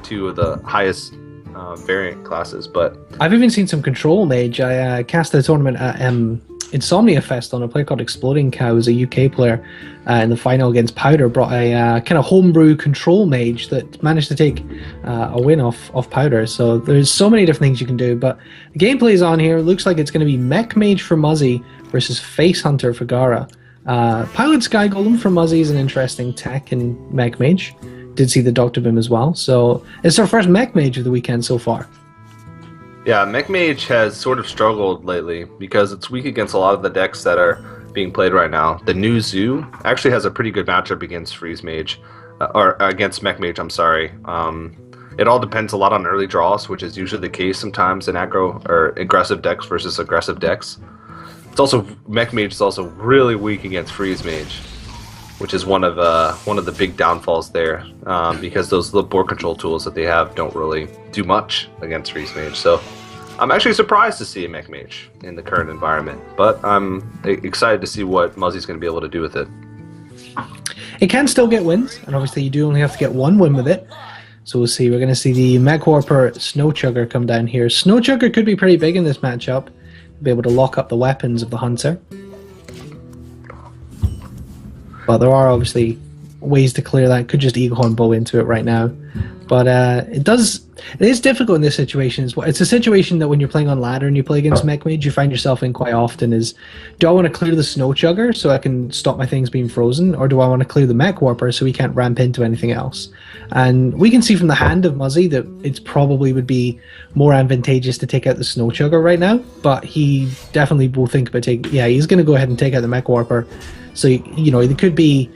two of the highest variant classes. But I've even seen some control mage. I cast a tournament at Insomnia Fest on a player called Exploding Cow, who's a UK player, in the final against Powder. Brought a kind of homebrew control mage that managed to take a win off Powder. So there's so many different things you can do. But the gameplay is on here. Looks like it's going to be Mech Mage for Muzzy versus Face Hunter for Gaara. Pilot Sky Golem for Muzzy is an interesting tech in Mech Mage. Did see the Dr. Boom as well. So it's our first Mech Mage of the weekend so far. yeah, Mech Mage has sort of struggled lately because it's weak against a lot of the decks that are being played right now. The new Zoo actually has a pretty good matchup against Freeze Mage, or against Mech Mage, I'm sorry. It all depends a lot on early draws, which is usually the case sometimes in aggro or aggressive decks versus aggressive decks. It's also Mech Mage is also really weak against Freeze Mage, which is one of the big downfalls there, because those board control tools that they have don't really do much against Freeze Mage. So I'm actually surprised to see a Mech Mage in the current environment, but I'm excited to see what Muzzy's going to be able to do with it. It can still get wins, and obviously you do only have to get one win with it. So we'll see. We're going to see the Mech Warper Snow Chugger come down here. Snow Chugger could be pretty big in this matchup. Be able to lock up the weapons of the Hunter. But there are obviously ways to clear that. Could just Eaglehorn Bow into it right now. But it is difficult in this situation as well. It's a situation that when you're playing on ladder and you play against Mech Mage, you find yourself in quite often is, do I want to clear the Snow Chugger so I can stop my things being frozen, or do I want to clear the Mech Warper so he can't ramp into anything else? And we can see from the hand of Muzzy that it probably would be more advantageous to take out the Snow Chugger right now, but he definitely will think about taking, yeah, he's going to go ahead and take out the Mech Warper. So, you know, it could be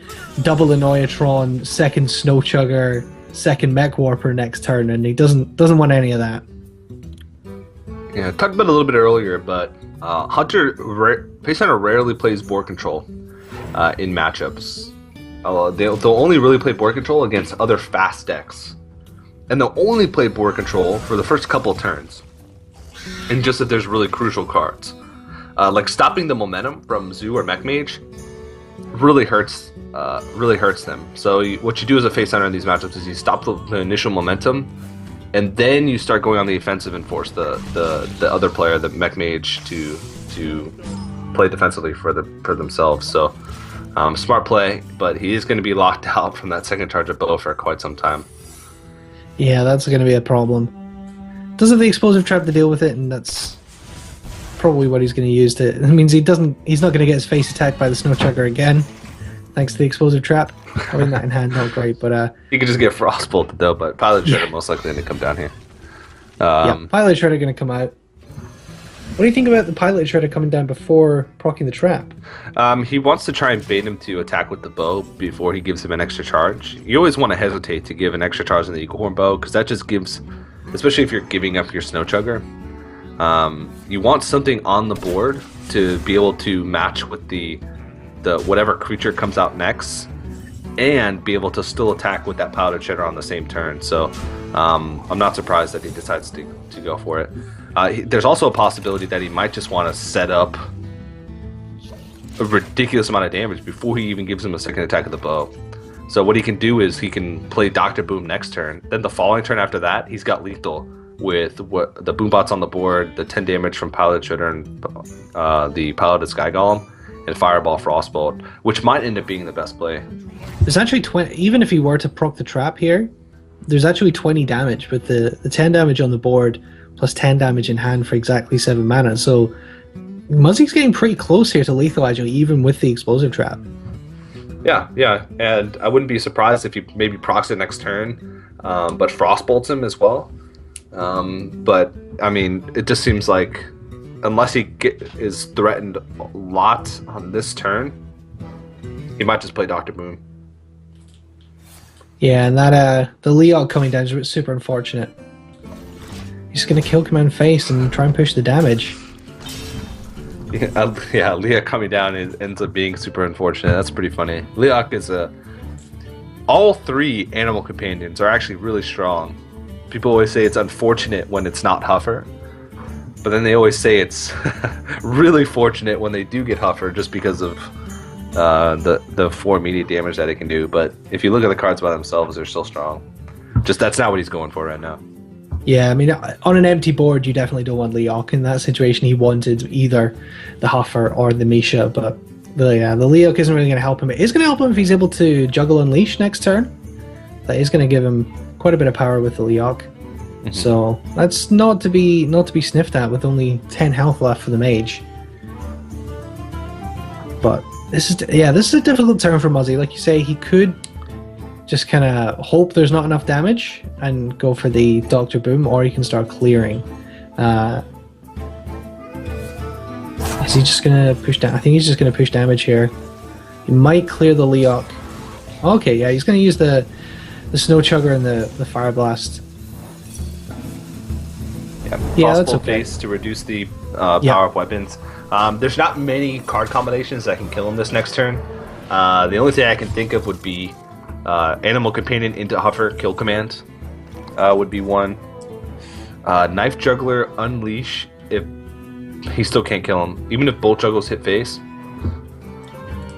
double Annoyatron, second Snow Chugger, second Mech Warper next turn, and he doesn't want any of that. Yeah, I talked about it a little bit earlier, but Face Hunter rarely plays board control in matchups. They'll only really play board control against other fast decks, and they'll only play board control for the first couple of turns, and just if there's really crucial cards, like stopping the momentum from Zoo or Mech Mage really hurts them. So what you do as a Face Hunter in these matchups is you stop the initial momentum, and then you start going on the offensive and force the other player, the Mech Mage, to play defensively for themselves. So smart play, but he is going to be locked out from that second charge of bow for quite some time. Yeah, that's going to be a problem. Does have the explosive trap to deal with it, and that's probably what he's going to use to. It means he's not going to get his face attacked by the Snow Chugger again, thanks to the explosive trap. Having that in hand, not great, but you could just get Frostbolt though. But Pilot Shredder most likely going to come down here. Yeah, Pilot Shredder going to come out. What do you think about the Pilot Shredder coming down before proccing the trap? He wants to try and bait him to attack with the bow before he gives him an extra charge. You always want to hesitate to give an extra charge in the Eaglehorn Bow, because that just gives, especially if you're giving up your Snow Chugger, you want something on the board to be able to match with the whatever creature comes out next, and be able to still attack with that Powdered Shredder on the same turn. So I'm not surprised that he decides to go for it. There's also a possibility that he might just want to set up a ridiculous amount of damage before he even gives him a second attack of the bow. So what he can do is he can play Dr. Boom next turn. Then the following turn after that, he's got lethal with what the Boombots on the board, the 10 damage from Pilot Shredder and the Piloted Sky Golem, and Fireball Frostbolt, which might end up being the best play. There's actually 20, even if he were to proc the trap here, there's actually 20 damage with the 10 damage on the board plus 10 damage in hand for exactly 7 mana. So Muzzy's getting pretty close here to lethal actually, even with the explosive trap. Yeah, and I wouldn't be surprised if he maybe procs it next turn, but Frostbolts him as well. But I mean, it just seems like unless he is threatened a lot on this turn, he might just play Dr. Boom. Yeah, and that the Leog coming down is super unfortunate. He's going to kill Command Face and try and push the damage. Yeah, Leah coming down ends up being super unfortunate. That's pretty funny. Leok is all 3 animal companions are actually really strong. People always say it's unfortunate when it's not Huffer, but then they always say it's really fortunate when they do get Huffer, just because of the 4 immediate damage that it can do. But if you look at the cards by themselves, they're still strong. Just that's not what he's going for right now. Yeah, I mean, on an empty board, you definitely don't want Leok. In that situation, he wanted either the Huffer or the Misha, but the Leok isn't really going to help him. It is going to help him if he's able to juggle Unleash next turn. That is going to give him quite a bit of power with the Leok. Mm-hmm. So that's not to be sniffed at with only 10 health left for the Mage. But this is a difficult turn for Muzzy. Like you say, he could just kind of hope there's not enough damage and go for the Dr. Boom, or he can start clearing. Is he just going to push down? I think he's just going to push damage here. He might clear the Leok. Okay, yeah, he's going to use the Snow Chugger and the Fire Blast. Yeah, that's okay. Face to reduce the power-up weapons. There's not many card combinations that can kill him this next turn. The only thing I can think of would be Animal Companion into Huffer Kill Command would be one. Knife Juggler Unleash if he still can't kill him. Even if both juggles hit face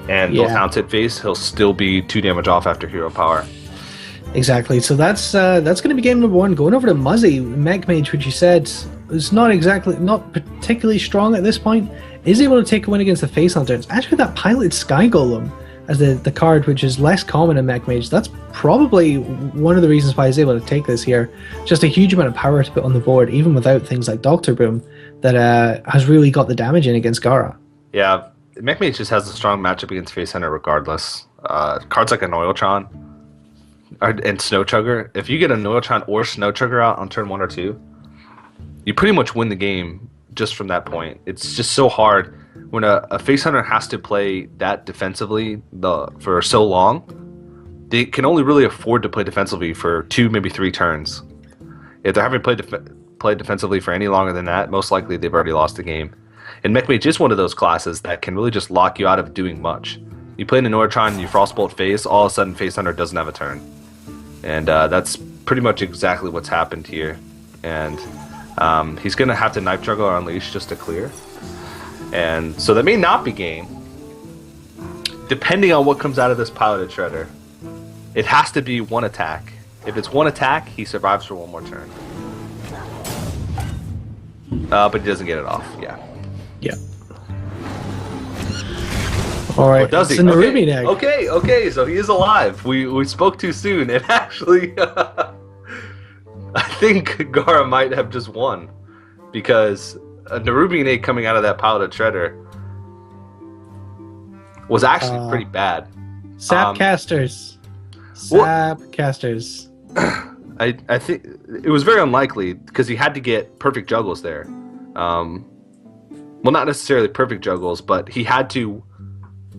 and both hounds hit face, he'll still be 2 damage off after hero power. Exactly. So that's going to be game number 1. Going over to Muzzy, Mech Mage, which you said is not particularly strong at this point, is able to take a win against the Face Hunter. It's actually that Pilot Sky Golem as the card, which is less common in Mech Mage. That's probably one of the reasons why he's able to take this here. Just a huge amount of power to put on the board, even without things like Dr. Boom, that has really got the damage in against Gaara. Yeah, Mech Mage just has a strong matchup against Face Hunter regardless. Cards like an Oiltron and Snow Chugger, if you get an Oiltron or Snow Chugger out on turn 1 or 2, you pretty much win the game just from that point. It's just so hard when a Face Hunter has to play that defensively for so long. They can only really afford to play defensively for 2, maybe 3 turns. If they're having played defensively for any longer than that, most likely they've already lost the game. And Mech Mage is one of those classes that can really just lock you out of doing much. You play an Oiltron, you Frostbolt Face, all of a sudden Face Hunter doesn't have a turn. And that's pretty much exactly what's happened here. And he's going to have to Knife Juggle or Unleash just to clear. And so that may not be game. Depending on what comes out of this Piloted Shredder, it has to be 1 attack. If it's 1 attack, he survives for 1 more turn. But he doesn't get it off, yeah. Alright, does he? Ruby egg. Okay, so he is alive. We spoke too soon, and actually, I think Gaara might have just won. Because a Nerubian egg coming out of that Piloted Shredder was actually pretty bad. Casters. Casters. I think it was very unlikely because he had to get perfect juggles there. Well, not necessarily perfect juggles, but he had to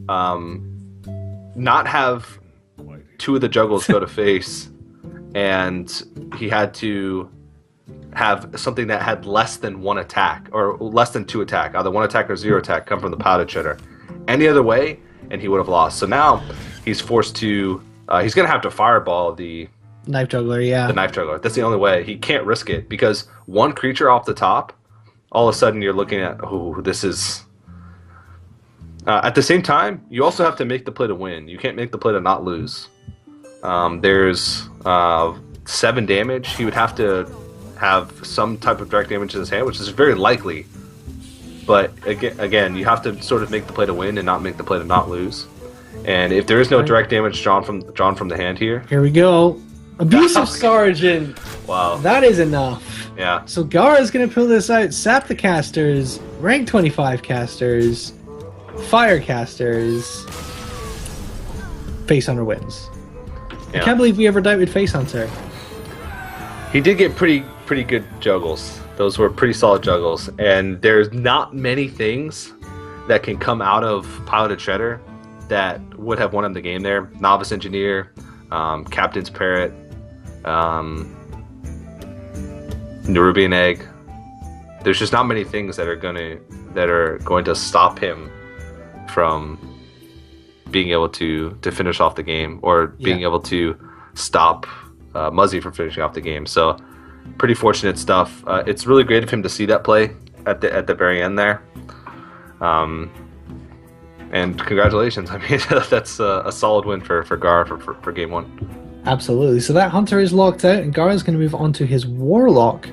not have 2 of the juggles go to face, and he had to have something that had less than 1 attack or less than 2 attack, either 1 attack or 0 attack, come from the Piloted Shredder. Any other way, and he would have lost. So now he's forced to. He's going to have to fireball the Knife Juggler. Yeah, the Knife Juggler. That's the only way. He can't risk it because 1 creature off the top, all of a sudden you're looking at, oh, this is. At the same time, you also have to make the play to win. You can't make the play to not lose. There's 7 damage. He would have to have some type of direct damage in his hand, which is very likely. But again, you have to sort of make the play to win and not make the play to not lose. And if there is no direct damage drawn from the hand here, we go. Abusive Sergeant. Wow, that is enough. Yeah. So Gaara's gonna pull this out. Sap the casters. Rank 25 casters. Fire casters. Face Hunter wins. Yeah. I can't believe we ever doubted Face Hunter. He did get pretty good juggles. Those were pretty solid juggles, and there's not many things that can come out of Piloted Shredder that would have won him the game there. Novice Engineer, Captain's Parrot, Nerubian Egg. There's just not many things that are going to stop him from being able to finish off the game, or being able to stop Muzzy from finishing off the game. So pretty fortunate stuff. It's really great of him to see that play at the very end there. And congratulations. I mean, that's a solid win for Gaara for game 1. Absolutely. So that hunter is locked out, and Gaara's going to move on to his warlock.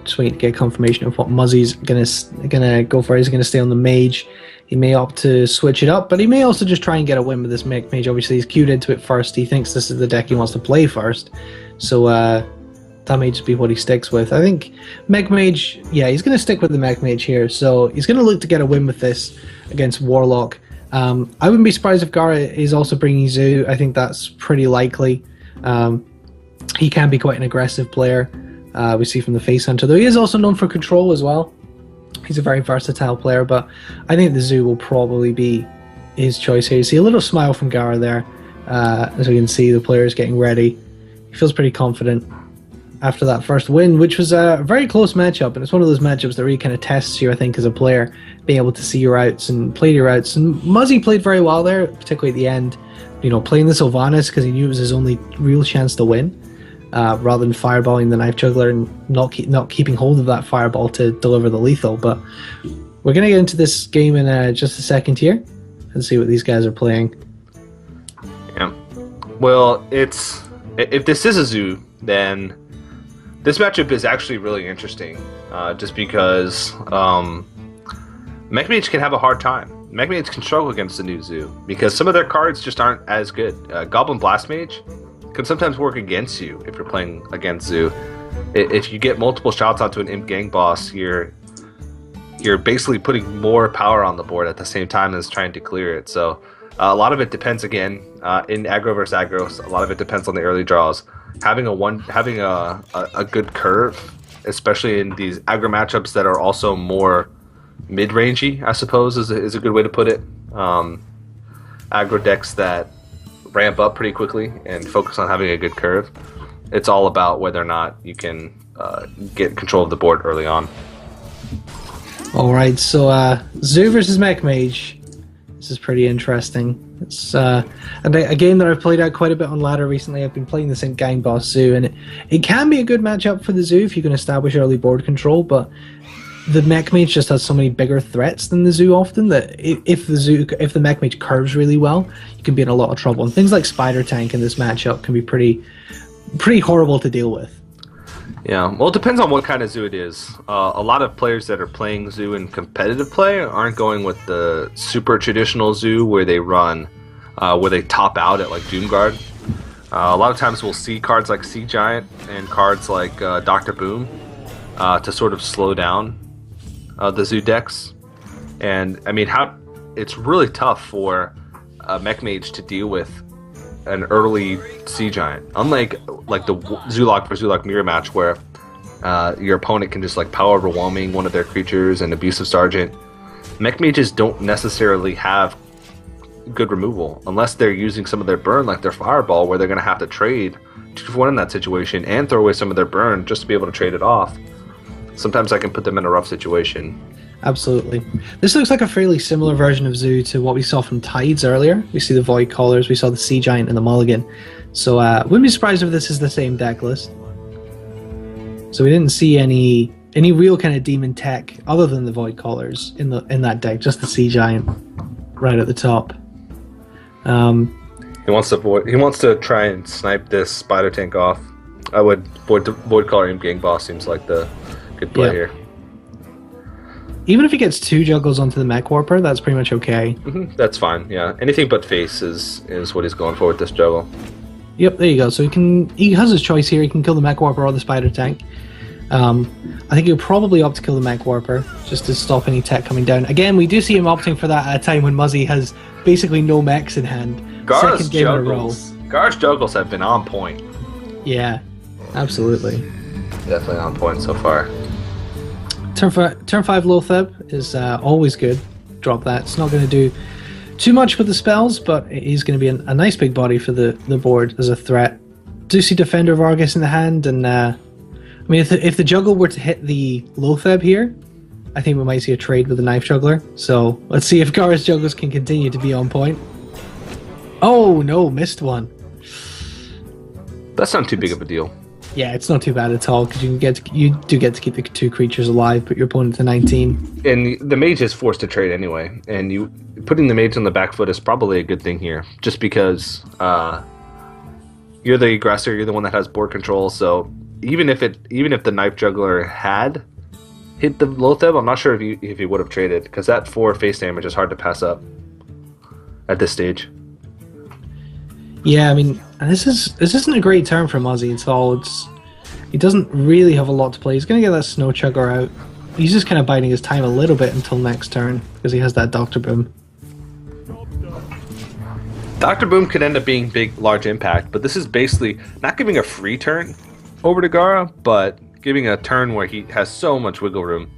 Just waiting to get confirmation of what Muzzy's gonna go for. He's gonna stay on the mage. He may opt to switch it up, but he may also just try and get a win with this mech mage. Obviously, he's queued into it first. He thinks this is the deck he wants to play first, so that may just be what he sticks with. I think mech mage, yeah, he's gonna stick with the mech mage here. So he's gonna look to get a win with this against warlock. I wouldn't be surprised if Gaara is also bringing Zoo. I think that's pretty likely. He can be quite an aggressive player. We see from the Face Hunter, though he is also known for control as well. He's a very versatile player, but I think the Zoo will probably be his choice here. You see a little smile from Gaara there, as we can see the player is getting ready. He feels pretty confident after that first win, which was a very close matchup, and it's one of those matchups that really kind of tests you, I think, as a player, being able to see your outs and play your outs. And Muzzy played very well there, particularly at the end, playing the Sylvanas because he knew it was his only real chance to win. Rather than fireballing the knife juggler and not keeping hold of that fireball to deliver the lethal. But we're going to get into this game in just a second here and see what these guys are playing. Yeah. Well, if this is a Zoo, then this matchup is actually really interesting. Just because Mech Mage can have a hard time. Mech Mage can struggle against the new Zoo because some of their cards just aren't as good. Goblin Blast Mage can sometimes work against you if you're playing against Zoo. If you get multiple shots onto an Imp Gang boss, you're basically putting more power on the board at the same time as trying to clear it. So a lot of it depends, again, in aggro versus aggro, a lot of it depends on the early draws. Having a good curve, especially in these aggro matchups that are also more mid-rangey, I suppose is a good way to put it. Aggro decks that ramp up pretty quickly and focus on having a good curve. It's all about whether or not you can get control of the board early on. Alright, so Zoo versus Mech Mage. This is pretty interesting. It's a game that I've played out quite a bit on ladder recently. I've been playing the St. Gang Boss Zoo, and it can be a good matchup for the Zoo if you can establish early board control, but the Mech Mage just has so many bigger threats than the Zoo often that if the Mech Mage curves really well, you can be in a lot of trouble. And things like Spider Tank in this matchup can be pretty horrible to deal with. Yeah, well, it depends on what kind of Zoo it is. A lot of players that are playing Zoo in competitive play aren't going with the super traditional Zoo where they run, where they top out at like Doomguard. A lot of times we'll see cards like Sea Giant and cards like Dr. Boom to sort of slow down the Zoo decks. And I mean, it's really tough for a Mech Mage to deal with an early Sea Giant, unlike the Zoolock for Zoolock mirror match where your opponent can just like power overwhelming one of their creatures and Abusive Sergeant. Mech Mages don't necessarily have good removal unless they're using some of their burn, like their Fireball, where they're going to have to trade 2-for-1 in that situation and throw away some of their burn just to be able to trade it off. Sometimes I can put them in a rough situation. Absolutely. This looks like a fairly similar version of Zoo to what we saw from Tides earlier. We see the Void Callers, we saw the Sea Giant and the Mulligan. So wouldn't be surprised if this is the same deck list. So we didn't see any real kind of demon tech other than the Void Callers in that deck, just the Sea Giant right at the top. He wants to try and snipe this Spider Tank off. I would Void Caller Imp Gang Boss seems like the good play here. Even if he gets 2 juggles onto the Mech Warper, that's pretty much okay. Mm-hmm. That's fine, yeah. Anything but face is what he's going for with this juggle. Yep, there you go. So he has his choice here. He can kill the Mech Warper or the Spider Tank. I think he'll probably opt to kill the Mech Warper just to stop any tech coming down. Again, we do see him opting for that at a time when Muzzy has basically no mechs in hand. Gaara's juggles have been on point. Yeah, absolutely. Definitely on point so far. Turn 5 Lotheb is always good. Drop that. It's not going to do too much with the spells, but it is going to be a nice big body for the board as a threat. Do see Defender of Argus in the hand, and I mean, if the juggle were to hit the Lotheb here, I think we might see a trade with the Knife Juggler. So let's see if Gaara's juggles can continue to be on point. Oh no, missed one. That's not too big of a deal. Yeah, it's not too bad at all because you do get to keep the 2 creatures alive, put your opponent to 19. And the mage is forced to trade anyway, and putting the mage on the back foot is probably a good thing here, just because You're the aggressor. You're the one that has board control. So even if the knife juggler had hit the Loatheb, I'm not sure if he would have traded, because that 4 face damage is hard to pass up at this stage. Yeah, I mean, this isn't a great turn for Muzzy at all. He doesn't really have a lot to play. He's going to get that Snow Chugger out. He's just kind of biding his time a little bit until next turn, because he has that Dr. Boom. Dr. Boom could end up being large impact, but this is basically not giving a free turn over to Gaara, but giving a turn where he has so much wiggle room.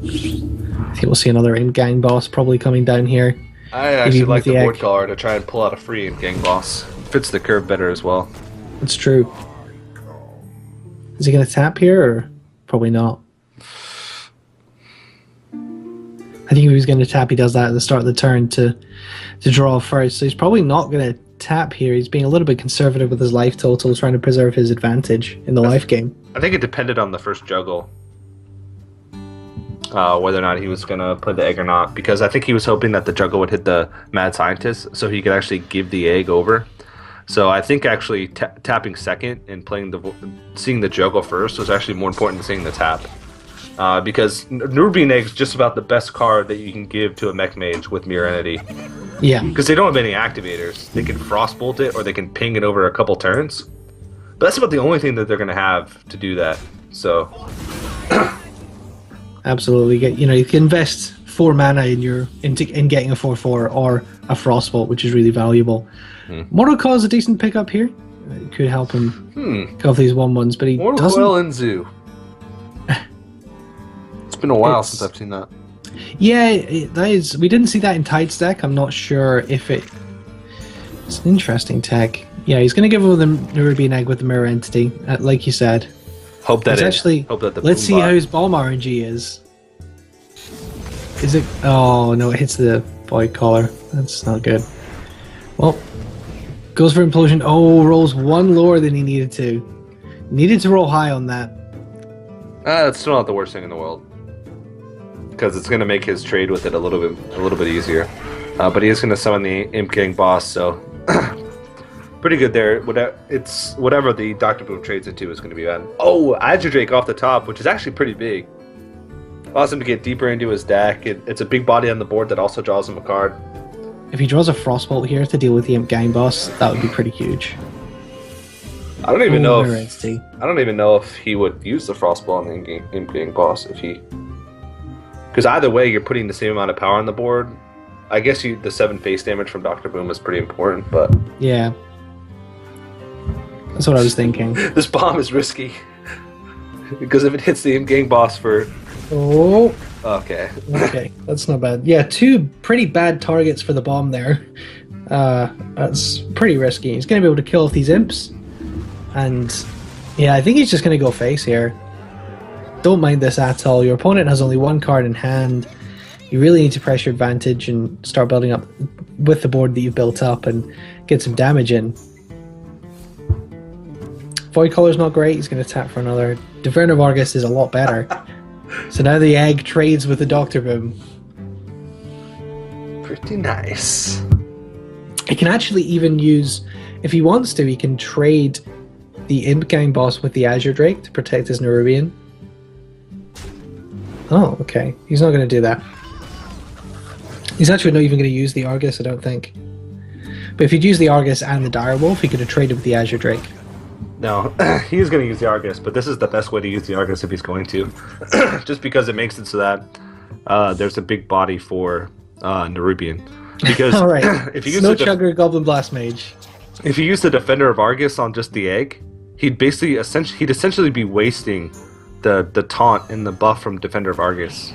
I think we'll see another in-gang boss probably coming down here. I actually like the board color to try and pull out a free in-gang boss. Fits the curve better as well. It's true. Is he going to tap here, or probably not? I think if he was going to tap, he does that at the start of the turn to draw first. So he's probably not going to tap here. He's being a little bit conservative with his life total, trying to preserve his advantage in the life game. I think it depended on the first juggle, whether or not he was going to play the egg or not, because I think he was hoping that the juggle would hit the mad scientist so he could actually give the egg over. So I think actually tapping second and seeing the juggle first was actually more important than seeing the tap. Because Nerubian Egg is just about the best card that you can give to a mech mage with Mirror Entity. Yeah. Because they don't have any activators. They can Frostbolt it, or they can ping it over a couple turns. But that's about the only thing that they're going to have to do that. So... Absolutely. You can invest 4 mana in getting a 4/4 or a Frostbolt, which is really valuable. Mortal Coil is a decent pickup here. It could help him kill these 1/1s, but he doesn't... Mortal Coil and Zoo. It's been a while since I've seen that. Yeah, that is. We didn't see that in Tide's deck. I'm not sure if it's an interesting tech. Yeah, he's going to give him the Nerubian Egg with the Mirror Entity, like you said. Hope that let's see how his bomb RNG is. Is it? Oh no, it hits the Void Collar. That's not good. Well, goes for Implosion. Oh, rolls 1 lower than he needed to. Needed to roll high on that. It's still not the worst thing in the world, because it's going to make his trade with it a little bit easier. But he is going to summon the Imp King boss, so pretty good there. It's whatever the Dr. Boom trades into is going to be bad. Oh, Azure Drake off the top, which is actually pretty big. Allows him to get deeper into his deck. It's a big body on the board that also draws him a card. If he draws a Frostbolt here to deal with the Imp Gang boss, that would be pretty huge. I don't even know if he would use the Frostbolt on the Imp Gang boss because either way you're putting the same amount of power on the board. I guess the 7 face damage from Dr. Boom is pretty important, but yeah, that's what I was thinking. This bomb is risky because if it hits the Imp Gang boss for okay, that's not bad. Yeah, 2 pretty bad targets for the bomb there. That's pretty risky. He's going to be able to kill off these imps, and yeah, I think he's just going to go face here. Don't mind this at all. Your opponent has only 1 card in hand. You really need to press your advantage and start building up with the board that you've built up and get some damage in. Void Collar's not great. He's going to tap for another. Deverna Vargas is a lot better. So now the egg trades with the Dr. Boom. Pretty nice. He can actually even use, if he wants to, he can trade the Imp Gang boss with the Azure Drake to protect his Nerubian. Oh, okay. He's not going to do that. He's actually not even going to use the Argus, I don't think. But if he'd use the Argus and the Direwolf, he could have traded with the Azure Drake. No, he is going to use the Argus, but this is the best way to use the Argus if he's going to. Just because it makes it so that there's a big body for Nerubian. Because all right. If you use Snow Chugger, Goblin Blast Mage. If you use the Defender of Argus on just the egg, he'd essentially be wasting the taunt and the buff from Defender of Argus.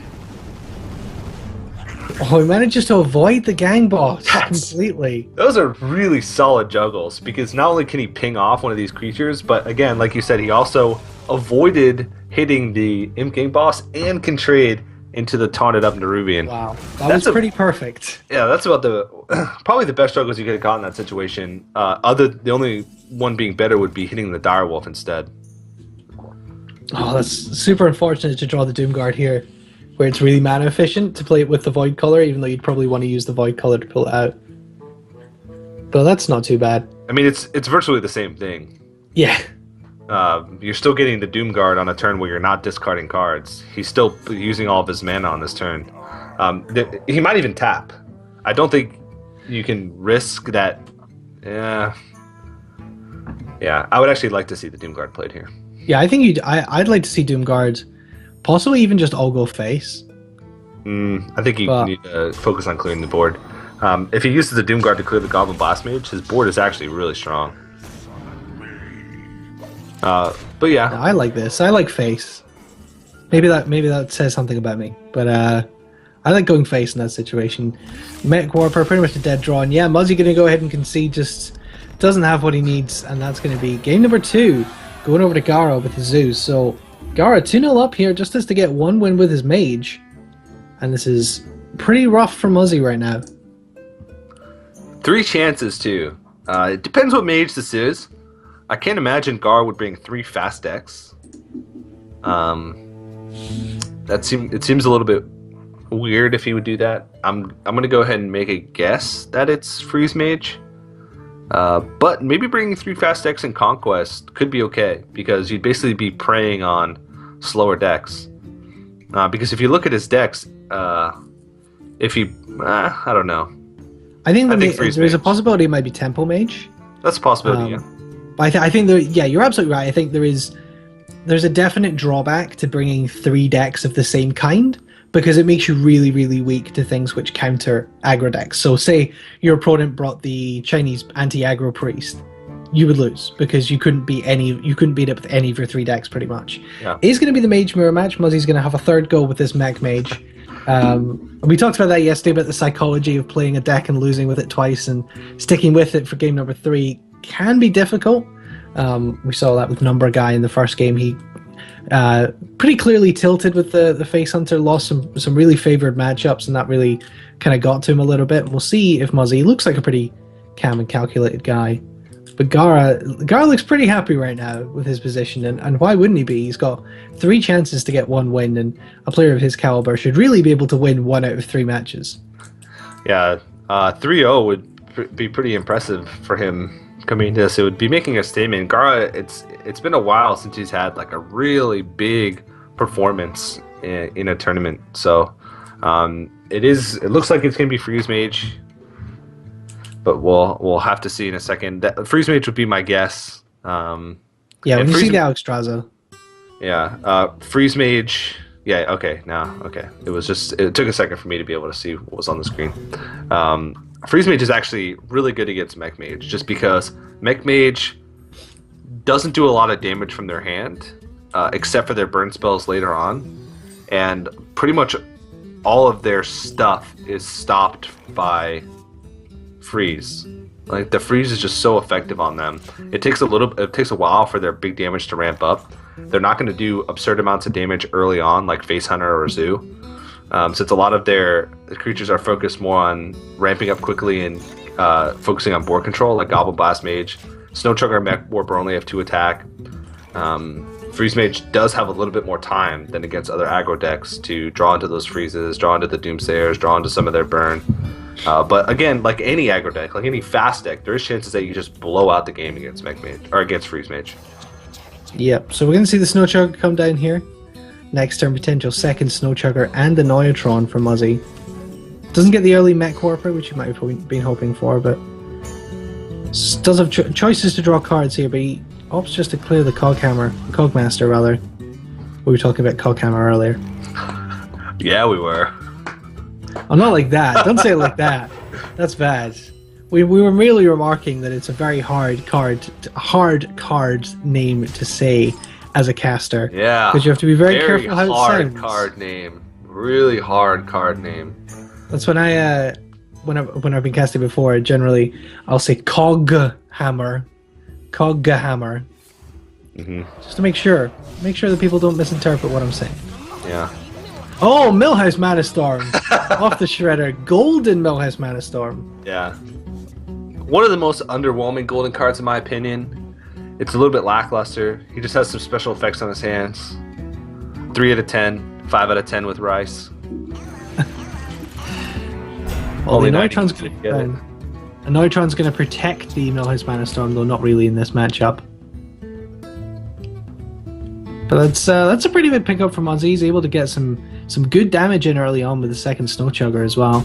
Oh, he manages to avoid the gang boss completely. Those are really solid juggles, because not only can he ping off one of these creatures, but again, like you said, he also avoided hitting the Imp Gang boss and can trade into the taunted up Nerubian. Wow, that's pretty perfect. Yeah, that's about probably the best juggles you could have gotten in that situation. The only one being better would be hitting the Direwolf instead. Oh, that's super unfortunate to draw the Doomguard here, where it's really mana efficient to play it with the Void Color, even though you'd probably want to use the Void Color to pull it out. but that's not too bad. I mean, it's virtually the same thing. Yeah. You're still getting the Doom Guard on a turn where you're not discarding cards. He's still using all of his mana on this turn. He might even tap. I don't think you can risk that. Yeah, I would actually like to see the Doom Guard played here. Yeah, I think I'd like to see Doom Guard, possibly even just all go face. I think you need to focus on clearing the board. If he uses the Doom Guard to clear the Goblin Blast Mage, his board is actually really strong. But yeah, I like this. I like face. Maybe that says something about me. But I like going face in that situation. Mech Warper, pretty much a dead draw. And yeah, Muzzy going to go ahead and concede. Just doesn't have what he needs, and that's going to be game number 2. Going over to Gaara with his Zeus. So Gaara 2-0 up here, just has to get 1 win with his Mage. And this is pretty rough for Muzzy right now. 3 chances too. It depends what Mage this is. I can't imagine Gaara would bring 3 fast decks. It seems a little bit weird if he would do that. I'm gonna go ahead and make a guess that it's Freeze Mage. But maybe bringing 3 fast decks in Conquest could be okay, because you'd basically be preying on slower decks. Because if you look at his decks, I don't know. I think there's a possibility it might be Tempo Mage. That's a possibility, yeah. But I think you're absolutely right. I think there's a definite drawback to bringing 3 decks of the same kind, because it makes you really, really weak to things which counter aggro decks. So say your opponent brought the Chinese anti-aggro priest, you would lose because you couldn't beat it with any of your 3 decks pretty much. Yeah. It's going to be the Mage Mirror match. Muzzy's going to have a third go with this Mech Mage. We talked about that yesterday, about the psychology of playing a deck and losing with it twice and sticking with it for game number 3 can be difficult. We saw that with Number Guy in the first game. He pretty clearly tilted with the Face Hunter, lost some really favored matchups, and that really kind of got to him a little bit. We'll see if Muzzy looks like a pretty calm and calculated guy. But Gaara looks pretty happy right now with his position, and why wouldn't he be? He's got 3 chances to get 1 win, and a player of his caliber should really be able to win 1 out of 3 matches. Yeah, 3-0 would be pretty impressive for him coming into this. It would be making a statement. Gaara, it's been a while since he's had like a really big performance in a tournament. So it looks like it's gonna be Freeze Mage, but we'll have to see in a second. Freeze Mage would be my guess. Yeah, when you see the Alexstrasza. Yeah, Freeze Mage. Yeah, okay, now, okay. It took a second for me to be able to see what was on the screen. Freeze Mage is actually really good against Mech Mage, just because Mech Mage doesn't do a lot of damage from their hand, except for their burn spells later on, and pretty much all of their stuff is stopped by Freeze. Like, the Freeze is just so effective on them. It takes a while for their big damage to ramp up. They're not going to do absurd amounts of damage early on, like Face Hunter or Zoo. Since a lot of their creatures are focused more on ramping up quickly and focusing on board control, like Goblin Blast Mage, Snowchugger and Mech Warper only have 2 attack. Freeze Mage does have a little bit more time than against other aggro decks to draw into those freezes, draw into the Doomsayers, draw into some of their burn. But again, like any aggro deck, like any fast deck, there is chances that you just blow out the game against Mech Mage or against Freeze Mage. Yep. So we're gonna see the Snowchugger come down here. Next turn, potential second Snowchugger and the Neutron for Muzzy. Doesn't get the early Mech Warper, which you might have been hoping for, but does have choices to draw cards here, but he opts just to clear the Cogmaster rather. We were talking about Coghammer earlier. Yeah, we were. Oh, not like that. Don't say it like that. That's bad. We were merely remarking that it's a very hard card name to say as a caster. Yeah. Because you have to be very careful how it sounds. Hard card name. Really hard card name. That's when when I've been casting before, generally I'll say Coghammer. Coghammer. Mm-hmm. Just to make sure that people don't misinterpret what I'm saying. Yeah. Oh, Millhouse Manastorm. Off the shredder. Golden Millhouse Manastorm. Yeah. One of the most underwhelming golden cards in my opinion. It's a little bit lackluster. He just has some special effects on his hands. 3 out of 10, 5 out of 10 with Rice. Well, Only the 90 Neutron's to get it. Neutron's going to protect the Millhouse Mana Storm, though not really in this matchup. But that's a pretty big pickup from Muzzy. He's able to get some good damage in early on with the second Snow Chugger as well.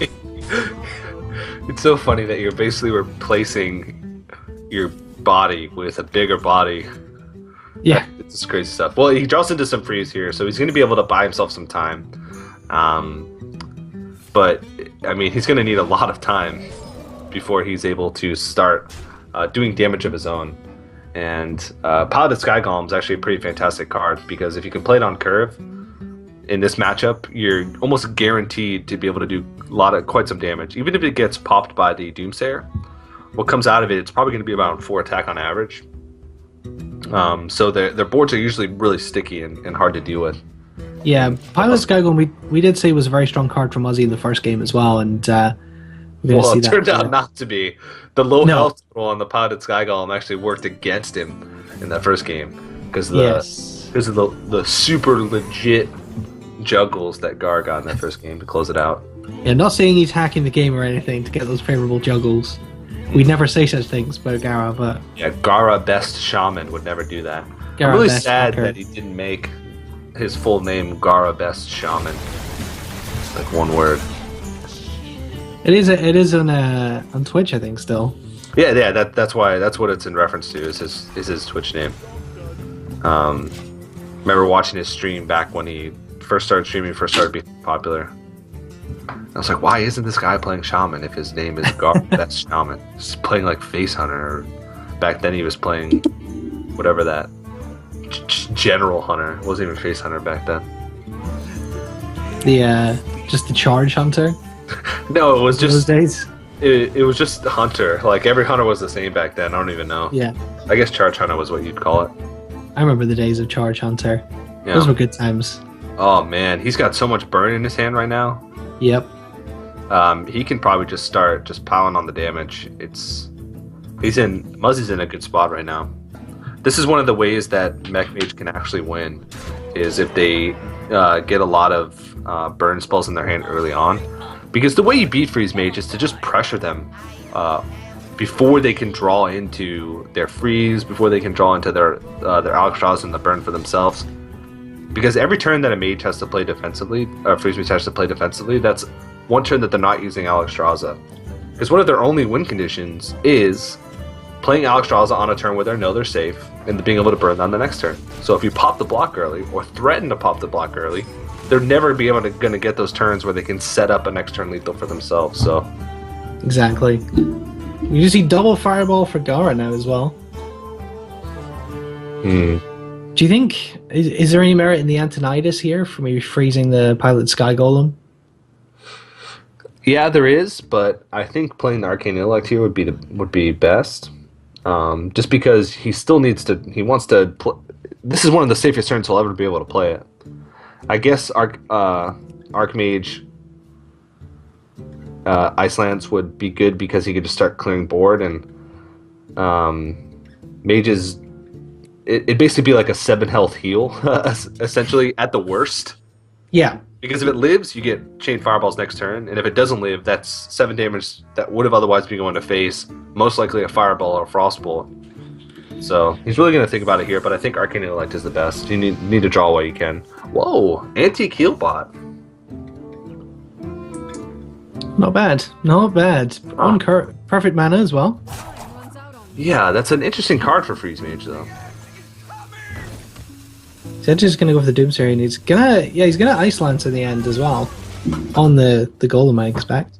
It's so funny that you're basically replacing your body with a bigger body. Yeah. It's just crazy stuff. Well, he draws into some freeze here, so he's going to be able to buy himself some time. But, I mean, he's going to need a lot of time before he's able to start doing damage of his own. And Piloted Sky Golem is actually a pretty fantastic card, because if you can play it on curve in this matchup, you're almost guaranteed to be able to do quite some damage. Even if it gets popped by the Doomsayer, what comes out of it, it's probably going to be about 4 attack on average. So their boards are usually really sticky and hard to deal with. Yeah, Piloted Sky Golem, we did say was a very strong card from Muzzy in the first game as well, and well, it turned out not to be. The low health total on the Piloted Sky Golem actually worked against him in that first game, because of the super legit juggles that Gaara got in that first game to close it out. Yeah, not saying he's hacking the game or anything to get those favorable juggles. We'd never say such things about Gaara, but... Yeah, Gaara Best Shaman would never do that. Gaara I'm really Best sad hacker. that he didn't make his full name Gaara Best Shaman. Like one word. It is on Twitch, I think, still. Yeah, that's what it's in reference to, is his Twitch name. Remember watching his stream back when he first started streaming, first started being popular. I was like, why isn't this guy playing Shaman if his name is Gaara Best Shaman? He's playing like Face Hunter, or back then he was playing whatever that General Hunter. It wasn't even Face Hunter back then. Just the Charge Hunter. No, it was just those days. It was just Hunter. Like every Hunter was the same back then. I don't even know. Yeah, I guess Charge Hunter was what you'd call it. I remember the days of Charge Hunter. Yeah. Those were good times. Oh man, he's got so much burn in his hand right now. Yep. He can probably just start piling on the damage. Muzzy's in a good spot right now. This is one of the ways that Mech Mage can actually win, is if they get a lot of burn spells in their hand early on. Because the way you beat Freeze Mage is to just pressure them before they can draw into their freeze, before they can draw into their Alexstrasza and the burn for themselves. Because every turn that a mage has to play defensively, or Freeze Mage has to play defensively, that's one turn that they're not using Alexstrasza. Because one of their only win conditions is playing Alexstrasza on a turn where they know they're safe, and being able to burn them the next turn. So if you pop the block early, or threaten to pop the block early, they're never going to get those turns where they can set up a next turn lethal for themselves. So Exactly. You see double Fireball for Gaara now as well. Do you think, is there any merit in the Antonidas here for maybe freezing the Pilot Sky Golem? yeah, there is, but I think playing the Arcane Intellect here would be best. Just because he still needs to, he wants to this is one of the safest turns he'll ever be able to play it. I guess Archmage Icelance would be good because he could just start clearing board, and Mages, it'd basically be like a 7 health heal, essentially, at the worst. Yeah. Because if it lives, you get Chain Fireballs next turn, and if it doesn't live, that's 7 damage that would have otherwise been going to face, most likely a Fireball or a Frostbolt. So he's really going to think about it here, but I think Arcane Intellect is the best. You need to draw while you can. Whoa, Antique Heal Bot. Not bad. Not bad. On perfect mana as well. Yeah, that's an interesting card for Freeze Mage, though. He's just gonna go for the Doomsayer, and he's gonna Ice Lance in the end as well. On the Golem, I expect.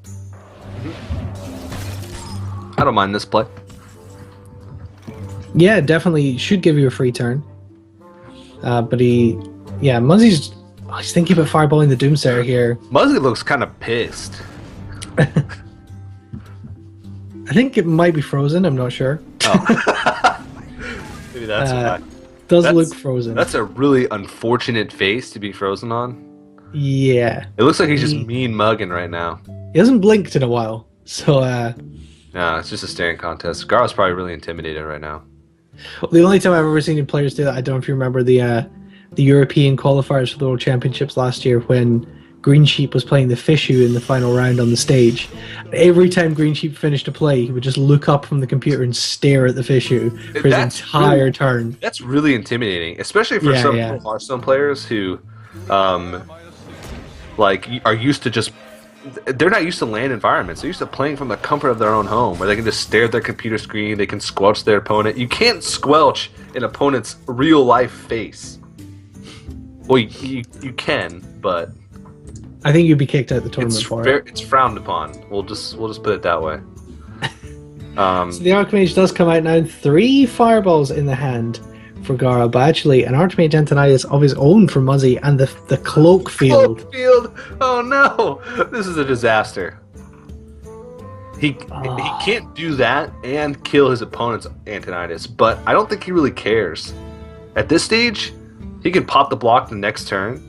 I don't mind this play. Yeah, definitely should give you a free turn. But Muzzy's he's thinking about fireballing the Doomsayer here. Muzzy looks kind of pissed. I think it might be frozen, I'm not sure. Oh. Maybe that's why. Does look frozen. That's a really unfortunate face to be frozen on. Yeah. It looks like he's just mean mugging right now. He hasn't blinked in a while, so No, it's just a staring contest. Gaara's probably really intimidated right now. the only time I've ever seen players do that, I don't know if you remember the European qualifiers for the World Championships last year when Green Sheep was playing the Fishu in the final round on the stage. Every time Green Sheep finished a play, he would just look up from the computer and stare at the Fishu for his entire turn. That's really intimidating, especially for some Hearthstone players who, are used to just. They're not used to LAN environments. They're used to playing from the comfort of their own home, where they can just stare at their computer screen. They can squelch their opponent. You can't squelch an opponent's real life face. Well, you can, but I think you'd be kicked out of the tournament for it. It's frowned upon. We'll just put it that way. So the Archmage does come out now. 3 fireballs in the hand for Gaara, but actually an Archmage Antonidas of his own for Muzzy, and the cloak field. Cloak field! Oh no! This is a disaster. He can't do that and kill his opponent's Antonidas, but I don't think he really cares. At this stage, he can pop the block the next turn,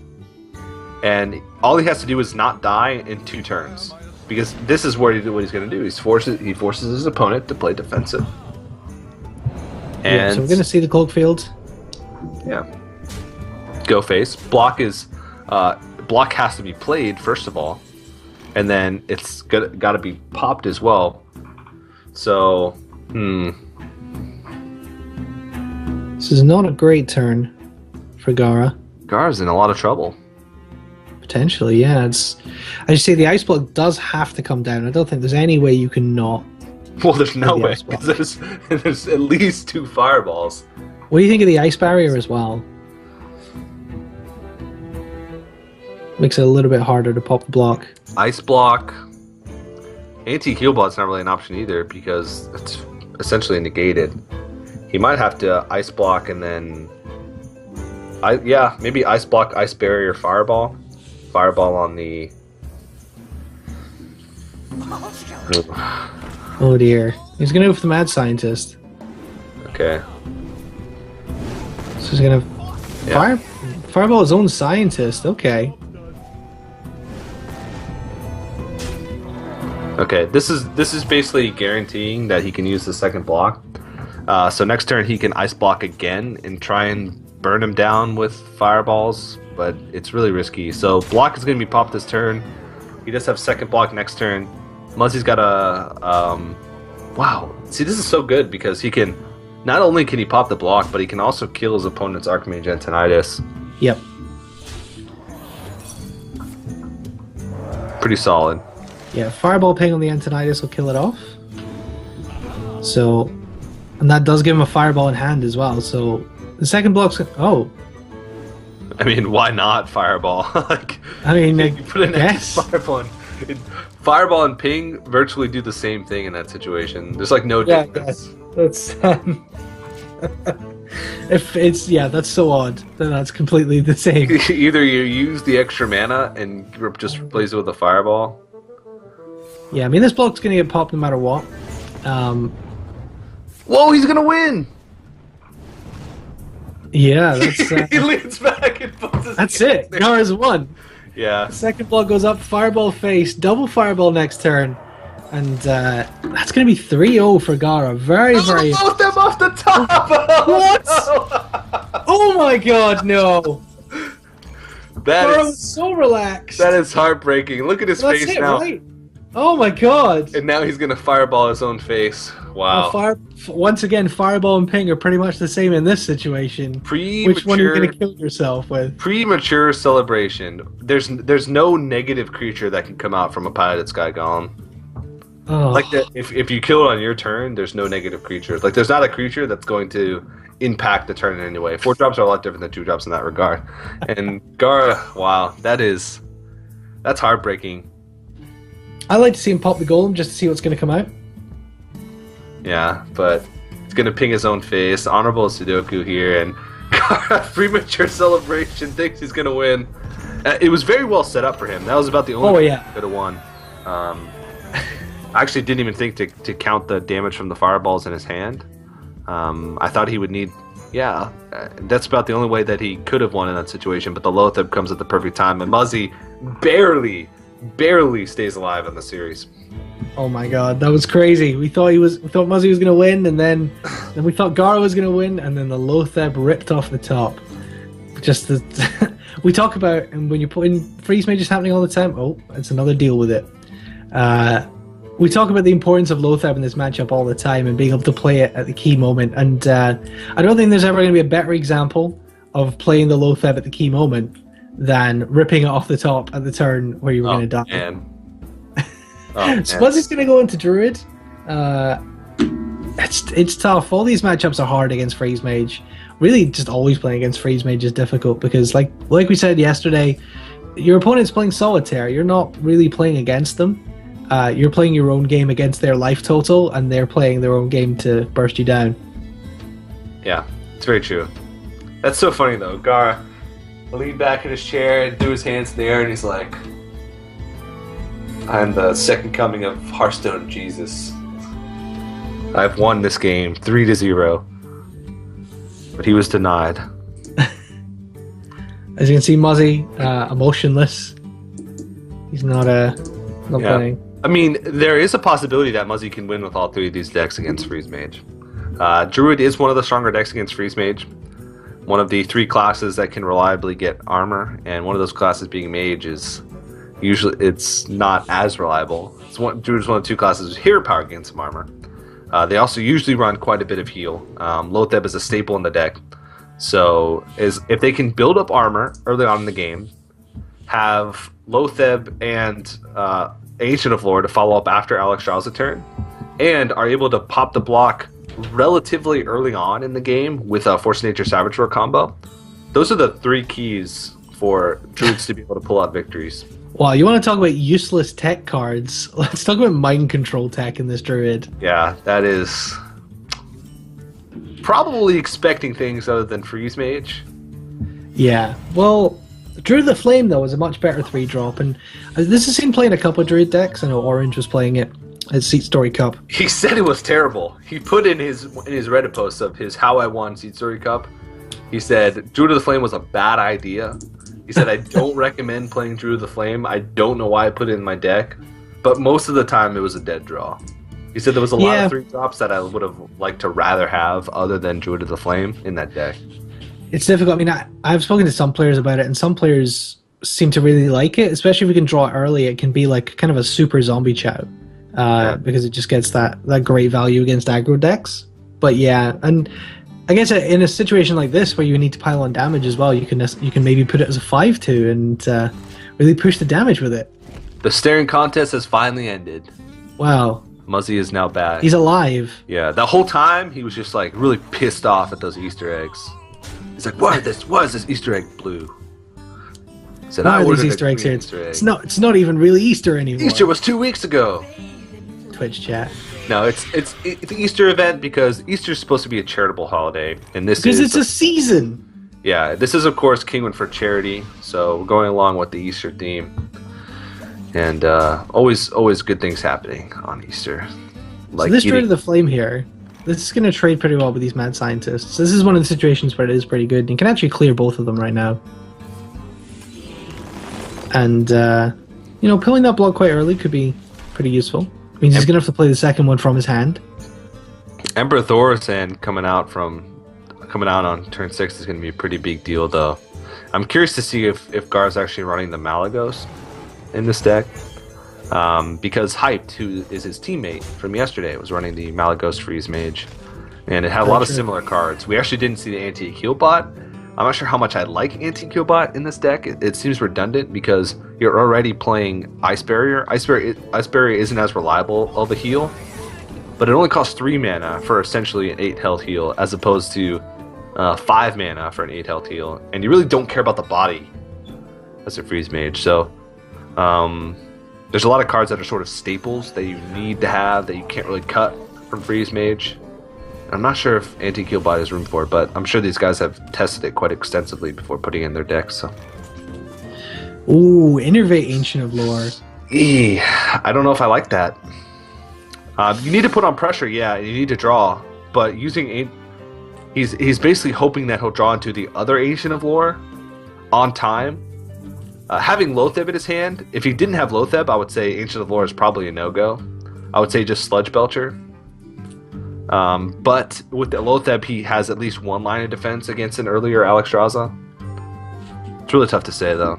and all he has to do is not die in 2 turns. Because this is what he's going to do. He forces his opponent to play defensive. And so we're going to see the cloak field. Yeah. Go face. Block has to be played first of all, and then it's got to be popped as well. So, This is not a great turn for Gaara. Gaara's in a lot of trouble. Potentially, yeah. As you say, the ice block does have to come down. I don't think there's any way you can not. Well, there's no way, because there's at least 2 fireballs. What do you think of the ice barrier as well? Makes it a little bit harder to pop the block. Ice block. Anti-heal bot's not really an option either, because it's essentially negated. He might have to ice block and then... maybe ice block, ice barrier, fireball. Fireball on the... Oh dear. He's going to go for the Mad Scientist. Okay. So he's going to fireball his own Scientist. Okay. Okay, this is basically guaranteeing that he can use the second block. So next turn he can ice block again and try and burn him down with fireballs, but it's really risky. So block is going to be popped this turn. He does have second block next turn. Muzzy's got a wow. See, this is so good because he can not only can he pop the block, but he can also kill his opponent's Archmage Antonidas. Yep. Pretty solid. Yeah, Fireball Ping on the Antonidas will kill it off. So, and that does give him a Fireball in hand as well. So the second block's I mean, why not Fireball? You put an extra Fireball. Fireball and Ping virtually do the same thing in that situation. There's no difference. That's if it's that's so odd. Then that's completely the same. Either you use the extra mana and just replace it with a Fireball. Yeah, I mean this block's gonna get popped no matter what. Whoa, he's gonna win! Yeah, that's he leans back and puts his that's it. Gaara's won. Yeah. The second block goes up, Fireball face, double Fireball next turn, and that's going to be 3-0 for Gaara. Very. Both them off the top! What? Oh my god, no! Gaara was so relaxed. That is heartbreaking. Look at his face now. Right? Oh my god! And now he's going to Fireball his own face. Wow. Once again, Fireball and Ping are pretty much the same in this situation. Which one are you going to kill yourself with? Premature celebration. There's no negative creature that can come out from a Piloted Sky Golem. Oh. If you kill it on your turn, there's no negative creatures. There's not a creature that's going to impact the turn in any way. 4-drops are a lot different than 2-drops in that regard. And Gaara, wow, that's heartbreaking. I like to see him pop the golem just to see what's going to come out. Yeah, but he's going to ping his own face. Honorable Sudoku here, and premature celebration thinks he's going to win. It was very well set up for him. That was about the only thing he could have won. I actually didn't even think to count the damage from the fireballs in his hand. I thought he would need... Yeah, that's about the only way that he could have won in that situation, but the Lotheb comes at the perfect time, and Muzzy barely stays alive in the series. Oh my god, that was crazy. We thought Muzzy was going to win, and then we thought Gaara was going to win, and then the Lotheb ripped off the top. We talk about, and when you're putting freeze mages happening all the time, oh, it's another deal with it. We talk about the importance of Lothab in this matchup all the time and being able to play it at the key moment. And I don't think there's ever going to be a better example of playing the Lothab at the key moment than ripping it off the top at the turn where you were going to die. Man. So Muzzy's going to go into Druid. It's tough. All these matchups are hard against Freeze Mage. Really, just always playing against Freeze Mage is difficult because, like we said yesterday, your opponent's playing Solitaire. You're not really playing against them. You're playing your own game against their life total, and they're playing their own game to burst you down. Yeah, it's very true. That's so funny, though. Gaara leaned back in his chair and threw his hands in the air, and he's like, I'm the second coming of Hearthstone Jesus. I've won this game 3-0. But he was denied. As you can see, Muzzy, emotionless. He's not playing. I mean, there is a possibility that Muzzy can win with all three of these decks against Freeze Mage. Druid is one of the stronger decks against Freeze Mage. One of the three classes that can reliably get armor, and one of those classes being Mage is usually it's not as reliable. Druid is one of the two classes with hero power gains some armor. They also usually run quite a bit of heal. Lothab is a staple in the deck. So if they can build up armor early on in the game, have Lothab and Ancient of Lore to follow up after Alexstrasza turn, and are able to pop the block relatively early on in the game with a Force of Nature Savage Roar combo, those are the three keys for Druids to be able to pull out victories. Wow, you want to talk about useless tech cards? Let's talk about mind control tech in this Druid. Yeah, that is probably expecting things other than Freeze Mage. Yeah, well, Druid the Flame, though, is a much better 3-drop, and this is seen playing a couple of Druid decks. I know Orange was playing it at Seat Story Cup. He said it was terrible. He put in his Reddit post of his How I Won Seat Story Cup, he said Druid of the Flame was a bad idea. He said, I don't recommend playing Druid of the Flame. I don't know why I put it in my deck, but most of the time it was a dead draw. He said there was a lot of 3-drops that I would have liked to rather have other than Druid of the Flame in that deck. It's difficult. I mean, I've spoken to some players about it, and some players seem to really like it, especially if we can draw it early. It can be like kind of a super zombie chow because it just gets that great value against aggro decks. But yeah, and I guess in a situation like this where you need to pile on damage as well, you can maybe put it as a 5/2 and really push the damage with it. The staring contest has finally ended. Wow. Muzzy is now back. He's alive. Yeah, the whole time he was just like really pissed off at those Easter eggs. He's like, why is this Easter egg blue? He said, why are these Easter eggs here? It's not even really Easter anymore. Easter was 2 weeks ago. Twitch chat. No, it's an Easter event because Easter's supposed to be a charitable holiday, and this because it's a season. Yeah, this is of course Kingwin for charity, so we're going along with the Easter theme, and always good things happening on Easter. Like so this Druid of the Flame here, this is going to trade pretty well with these mad scientists. This is one of the situations where it is pretty good. You can actually clear both of them right now, and pulling that block quite early could be pretty useful. Means he's going to have to play the second one from his hand. Emperor Thorsan coming out on turn 6 is going to be a pretty big deal, though. I'm curious to see if Gaara's actually running the Malagos in this deck. Because Hyped, who is his teammate from yesterday, was running the Malagos Freeze Mage. And it had a lot of similar cards. We actually didn't see the Anti-Heal Bot. I'm not sure how much I like Anti-Heal Bot in this deck. It seems redundant because you're already playing Ice Barrier. Ice Barrier isn't as reliable of a heal, but it only costs 3 mana for essentially an 8 health heal as opposed to 5 mana for an 8 health heal. And you really don't care about the body as a Freeze Mage. So there's a lot of cards that are sort of staples that you need to have that you can't really cut from Freeze Mage. I'm not sure if Anti-Heal Bot has room for it, but I'm sure these guys have tested it quite extensively before putting it in their decks. So. Ooh, Innervate Ancient of Lore. I don't know if I like that. You need to put on pressure, yeah, you need to draw, but using he's basically hoping that he'll draw into the other Ancient of Lore on time. Having Lothab in his hand, if he didn't have Lothab, I would say Ancient of Lore is probably a no-go. I would say just Sludge Belcher. But with the Lothab, he has at least one line of defense against an earlier Alexstrasza. It's really tough to say, though.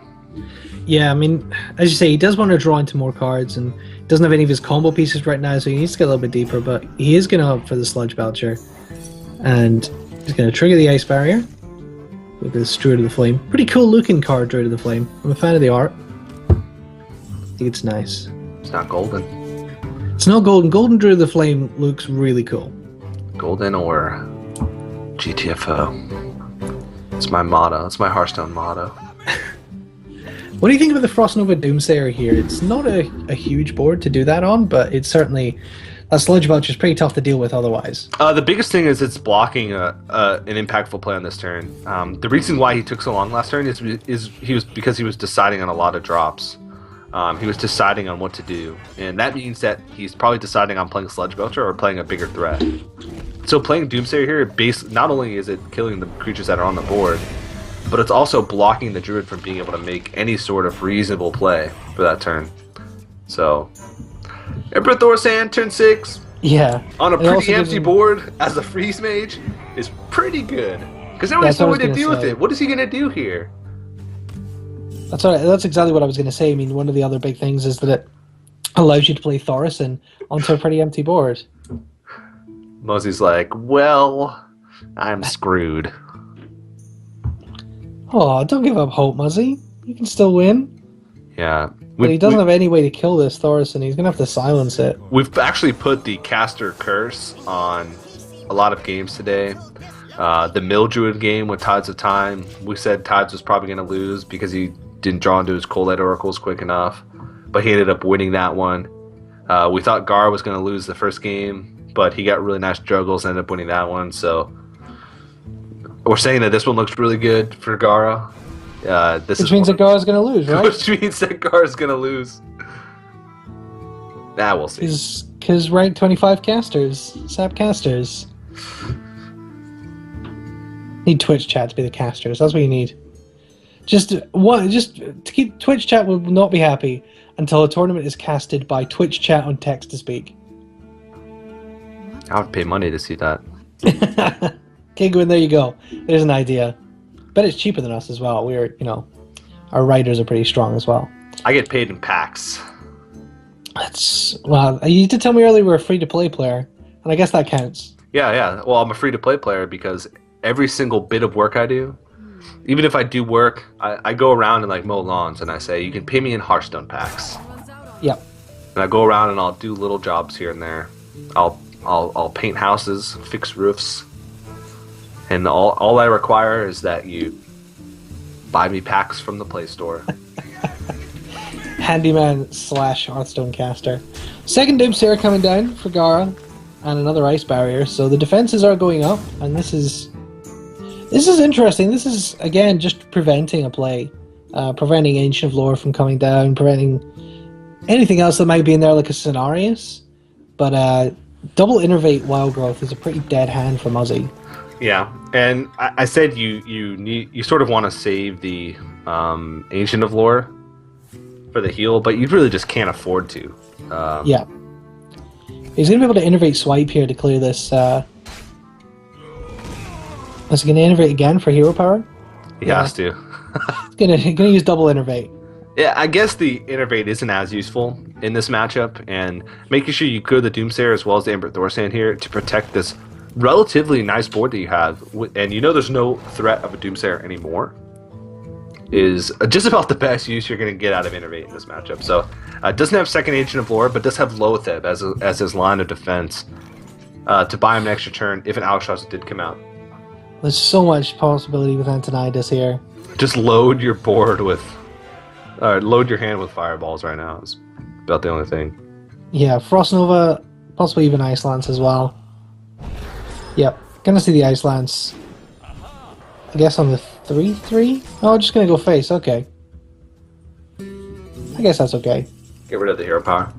Yeah, I mean, as you say, he does want to draw into more cards and doesn't have any of his combo pieces right now, so he needs to get a little bit deeper, but he is going to opt for the Sludge Belcher. And he's going to trigger the Ice Barrier with this Druid of the Flame. Pretty cool looking card, Druid of the Flame. I'm a fan of the art. I think it's nice. It's not golden. It's not golden. Golden Druid of the Flame looks really cool. Golden or GTFO. It's my motto. It's my Hearthstone motto. What do you think about the Frost Nova Doomsayer here? It's not a huge board to do that on, but it's certainly... A Sludge Belcher is pretty tough to deal with otherwise. The biggest thing is it's blocking an impactful play on this turn. The reason why he took so long last turn is because he was deciding on a lot of drops. He was deciding on what to do, and that means that he's probably deciding on playing Sludge Belcher or playing a bigger threat. So playing Doomsayer here, not only is it killing the creatures that are on the board, but it's also blocking the Druid from being able to make any sort of reasonable play for that turn. So... Emperor Thorsan, turn 6. Yeah. On a pretty empty board as a freeze mage is pretty good. Because now he has no way to deal with it. What is he going to do here? That's exactly what I was going to say. I mean, one of the other big things is that it allows you to play Thorsan onto a pretty empty board. Muzzy's like, well, I'm screwed. Oh, don't give up hope, Muzzy. You can still win. Yeah. But he doesn't have any way to kill this Thorsan. He's going to have to silence it. We've actually put the caster curse on a lot of games today. The Mildruid game with Tides of Time, we said Tides was probably going to lose because he didn't draw into his Cold Oracles quick enough. But he ended up winning that one. We thought Gaara was going to lose the first game, but he got really nice juggles and ended up winning that one. So we're saying that this one looks really good for Gaara. Which means that Gaara's going to lose, right? Which means that Gaara's going to lose. We'll see. Because rank 25 casters, SAP casters. Need Twitch chat to be the casters. That's what you need. Just to keep Twitch chat will not be happy until a tournament is casted by Twitch chat on text to speak. I would pay money to see that. Okay, Gwen, there you go. There's an idea. But it's cheaper than us as well. Our writers are pretty strong as well. I get paid in packs. You did tell me earlier we're a free-to-play player, and I guess that counts. Yeah. Well, I'm a free-to-play player because every single bit of work I do, even if I do work, I go around and like mow lawns, and I say, you can pay me in Hearthstone packs. Yep. And I go around and I'll do little jobs here and there. I'll paint houses, fix roofs. And all I require is that you buy me packs from the Play Store. Handyman / Hearthstone caster. Second Doomsayer coming down for Gaara, and another Ice Barrier. So the defenses are going up, and this is interesting. This is again just preventing a play, preventing Ancient of Lore from coming down, preventing anything else that might be in there like a Cenarius. But double Innervate Wild Growth is a pretty dead hand for Muzzy. Yeah, and I said you sort of want to save the Ancient of Lore for the heal, but you really just can't afford to. Yeah. He's going to be able to Innervate Swipe here to clear this. Is he going to Innervate again for hero power? He has to. He's going to use double Innervate. Yeah, I guess the Innervate isn't as useful in this matchup, and making sure you clear the Doomsayer as well as the Emperor Thorsan here to protect this relatively nice board that you have, and there's no threat of a Doomsayer anymore, is just about the best use you're going to get out of Innervate in this matchup. So it doesn't have second Ancient of Lore, but does have Loatheb as his line of defense to buy him an extra turn if an Albatross did come out. There's so much possibility with Antonidas here. Just load your board with load your hand with fireballs right now is about the only thing. Yeah, Frost Nova, possibly even Ice Lance as well. Yep, gonna see the Ice Lance. I guess on the 3/3? Oh, just gonna go face, okay. I guess that's okay. Get rid of the hero power.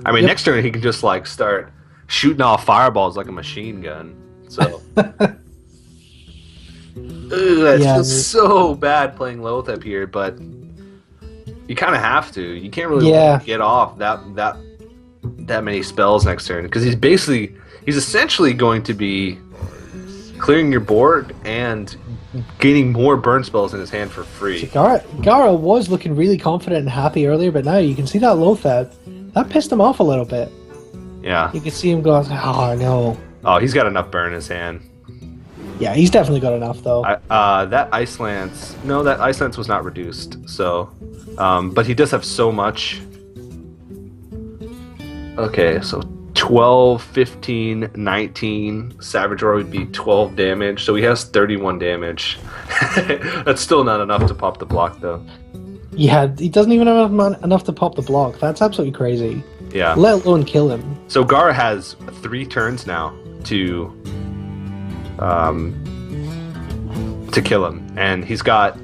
I mean, next turn he can just like start shooting off fireballs like a machine gun. So that feels so bad playing Loatheb here, but you kind of have to. You can't really get off that many spells next turn because he's essentially going to be clearing your board and gaining more burn spells in his hand for free. Gaara was looking really confident and happy earlier, but now you can see that Lothab. That pissed him off a little bit. Yeah. You can see him go, oh no. Oh, he's got enough burn in his hand. Yeah, he's definitely got enough though. That Ice Lance... No, that Ice Lance was not reduced, so... but he does have so much. Okay, so 12, 15, 19. Savage Roar would be 12 damage, so he has 31 damage. That's still not enough to pop the block, though. Yeah, he doesn't even have enough to pop the block. That's absolutely crazy. Yeah. Let alone kill him. So Gaara has 3 turns now to kill him, and he's got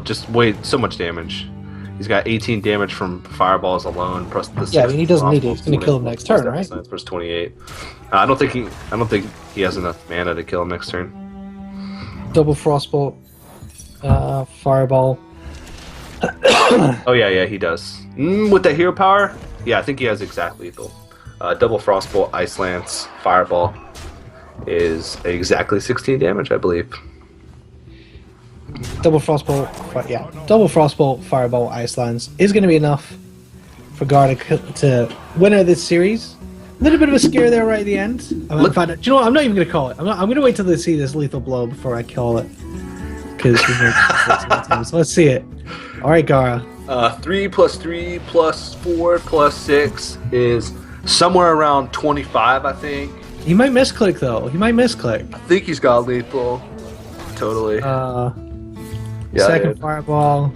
just so much damage. He's got 18 damage from fireballs alone, plus the I mean, he doesn't need it. He's going to kill him next turn, right? Plus 28. I don't think he has enough mana to kill him next turn. Double Frostbolt, Fireball. Oh yeah, he does. With that hero power, yeah, I think he has exact lethal. Double Frostbolt, Ice Lance, Fireball is exactly 16 damage, I believe. Double Frostbolt, Double Frostbolt, Fireball, Ice Lance is going to be enough for Gaara to win out this series. A little bit of a scare there right at the end. Do you know what? I'm not even going to call it. I'm going to wait till they see this lethal blow before I call it. Because so let's see it. All right, Gaara. 3 plus 3 plus 4 plus 6 is somewhere around 25, I think. He might misclick though. He might misclick. I think he's got lethal. Totally. Second Fireball.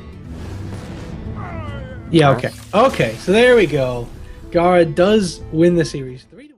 Yeah, okay. Okay, so there we go. Gaara does win the series. 3